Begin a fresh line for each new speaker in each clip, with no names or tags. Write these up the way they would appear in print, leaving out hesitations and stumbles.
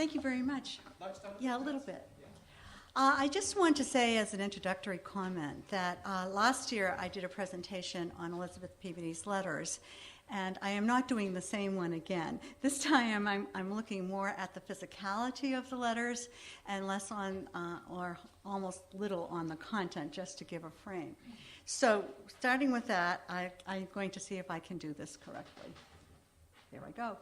Thank you very much. Yeah, a little bit. I just want to say as an introductory comment that last year I did a presentation on Elizabeth Peabody's letters, and I am not doing the same one again. This time I'm looking more at the physicality of the letters and less on, or almost little on the content, just to give a frame. So starting with that, I'm going to see if I can do this correctly. Here I go.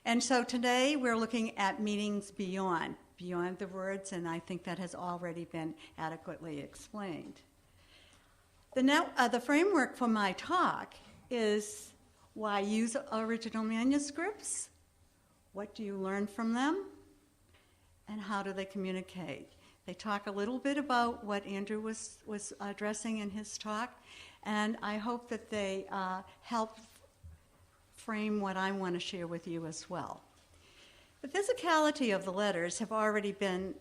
And so today we're looking at meanings beyond the words, and I think that has already been adequately explained. The framework for my talk is why use original manuscripts, what do you learn from them, and how do they communicate. They talk a little bit about what Andrew was addressing in his talk, and I hope that they help frame what I want to share with you as well. The physicality of the letters have already been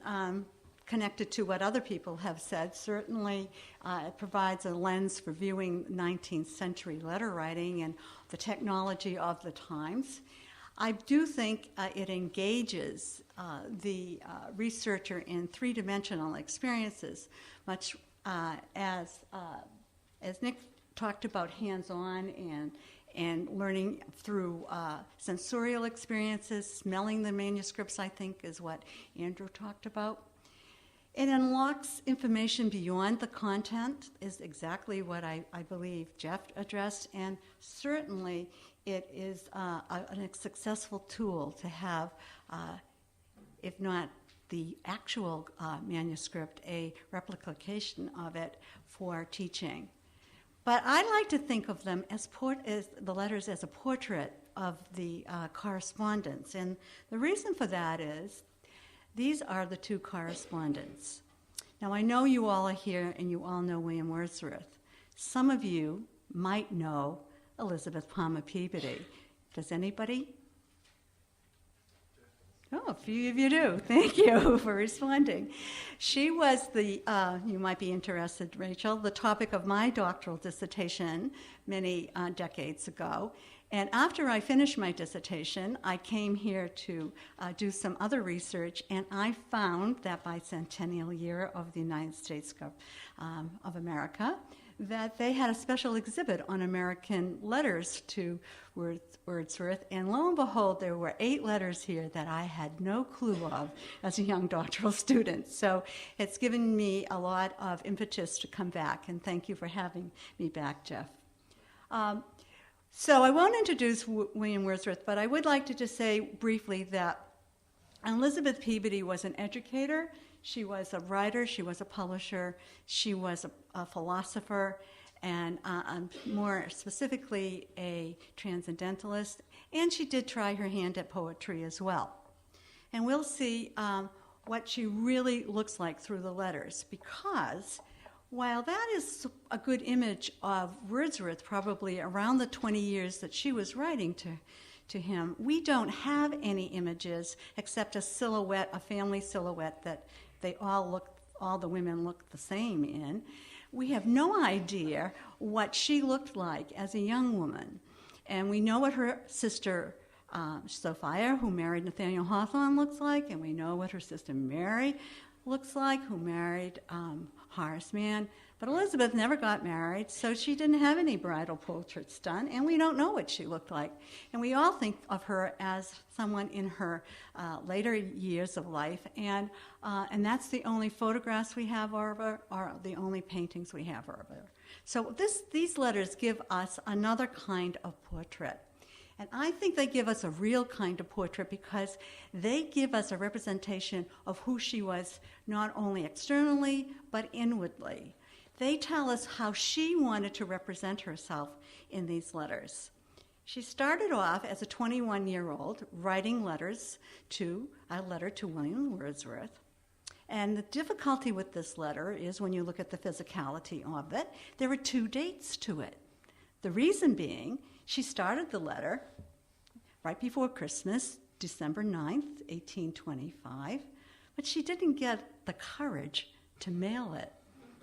connected to what other people have said. Certainly, it provides a lens for viewing 19th century letter writing and the technology of the times. I do think it engages the researcher in three-dimensional experiences, much as Nick talked about hands-on and learning through sensorial experiences. Smelling the manuscripts, I think, is what Andrew talked about. It unlocks information beyond the content, is exactly what I believe Jeff addressed, and certainly it is a successful tool to have, if not the actual manuscript, a replication of it for teaching. But I like to think of them as the letters as a portrait of the correspondence. And the reason for that is these are the two correspondents. Now, I know you all are here and you all know William Wordsworth. Some of you might know Elizabeth Palmer Peabody. Does anybody? Oh, a few of you do. Thank you for responding. She was you might be interested, Rachel, the topic of my doctoral dissertation many decades ago. And after I finished my dissertation, I came here to do some other research, and I found that bicentennial year of the United States of America, that they had a special exhibit on American letters to Wordsworth, and lo and behold, there were 8 letters here that I had no clue of as a young doctoral student. So it's given me a lot of impetus to come back, and thank you for having me back, Jeff. So I won't introduce William Wordsworth, but I would like to just say briefly that Elizabeth Peabody was an educator. She was a writer, she was a publisher, she was a philosopher, and more specifically a transcendentalist, and she did try her hand at poetry as well. And we'll see what she really looks like through the letters, because while that is a good image of Wordsworth, probably around the 20 years that she was writing to him, we don't have any images except a silhouette, a family silhouette that all the women look the same in. We have no idea what she looked like as a young woman. And we know what her sister Sophia, who married Nathaniel Hawthorne, looks like, and we know what her sister Mary looks like, who married Horace Mann. But Elizabeth never got married, so she didn't have any bridal portraits done, and we don't know what she looked like. And we all think of her as someone in her later years of life, and that's the only photographs we have of her, or the only paintings we have of her. So these letters give us another kind of portrait. And I think they give us a real kind of portrait because they give us a representation of who she was, not only externally, but inwardly. They tell us how she wanted to represent herself in these letters. She started off as a 21-year-old writing a letter to William Wordsworth. And the difficulty with this letter is when you look at the physicality of it, there are 2 dates to it. The reason being, she started the letter right before Christmas, December 9th, 1825, but she didn't get the courage to mail it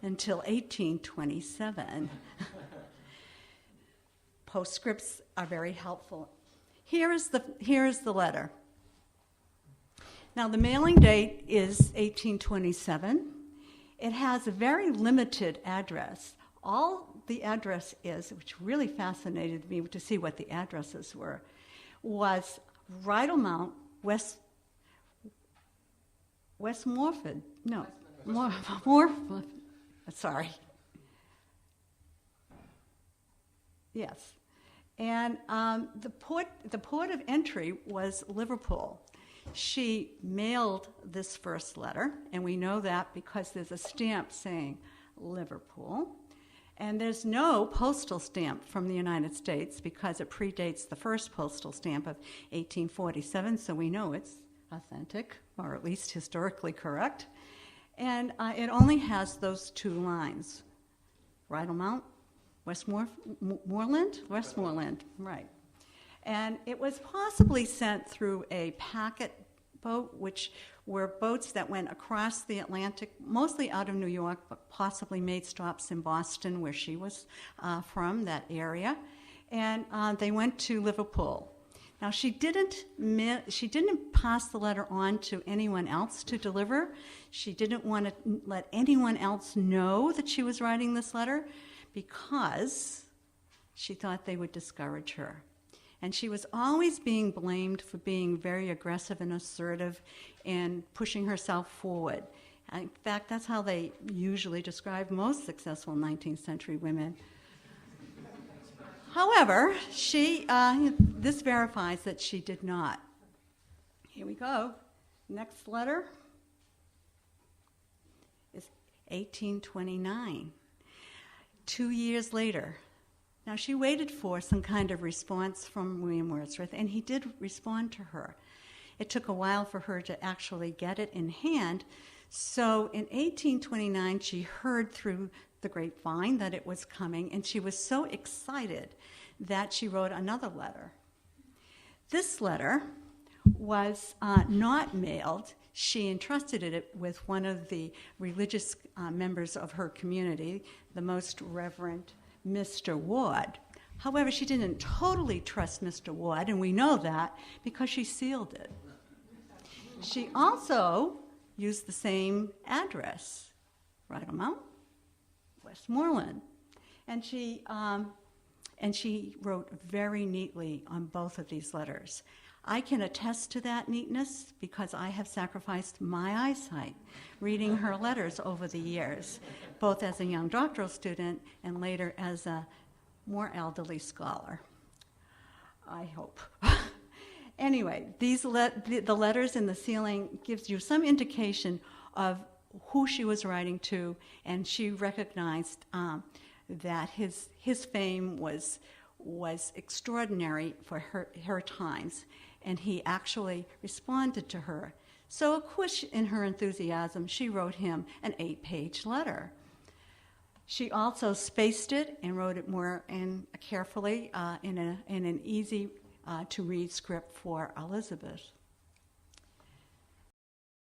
until 1827. Postscripts are very helpful. Here is the letter. Now, the mailing date is 1827. It has a very limited address. All the address is, which really fascinated me to see what the addresses were, was Rydalmount, Westmorford. No, Morford. Sorry. Yes. And the port of entry was Liverpool. She mailed this first letter, and we know that because there's a stamp saying Liverpool. And there's no postal stamp from the United States because it predates the first postal stamp of 1847, so we know it's authentic, or at least historically correct. And it only has those two lines, Rydalmount, Westmoreland, right. And it was possibly sent through a packet boat, which were boats that went across the Atlantic, mostly out of New York, but possibly made stops in Boston, where she was from, that area. And they went to Liverpool. Now, she didn't pass the letter on to anyone else to deliver. She didn't want to let anyone else know that she was writing this letter because she thought they would discourage her. And she was always being blamed for being very aggressive and assertive and pushing herself forward. In fact, that's how they usually describe most successful 19th century women. However, this verifies that she did not. Here we go. Next letter is 1829. 2 years later. Now, she waited for some kind of response from William Wordsworth, and he did respond to her. It took a while for her to actually get it in hand. So in 1829, she heard through the grapevine that it was coming, and she was so excited that she wrote another letter. This letter was not mailed. She entrusted it with one of the religious members of her community, the Most Reverend Mr. Ward. However, she didn't totally trust Mr. Ward, and we know that because she sealed it. She also used the same address, Rydalmount, Westmoreland, and she wrote very neatly on both of these letters. I can attest to that neatness because I have sacrificed my eyesight reading her letters over the years, both as a young doctoral student and later as a more elderly scholar, I hope. Anyway, the letters and the sealing gives you some indication of who she was writing to, and she recognized that his fame was extraordinary for her times, and he actually responded to her. So, of course, in her enthusiasm, she wrote him an 8-page letter. She also spaced it and wrote it more carefully in an easy to read script for Elizabeth.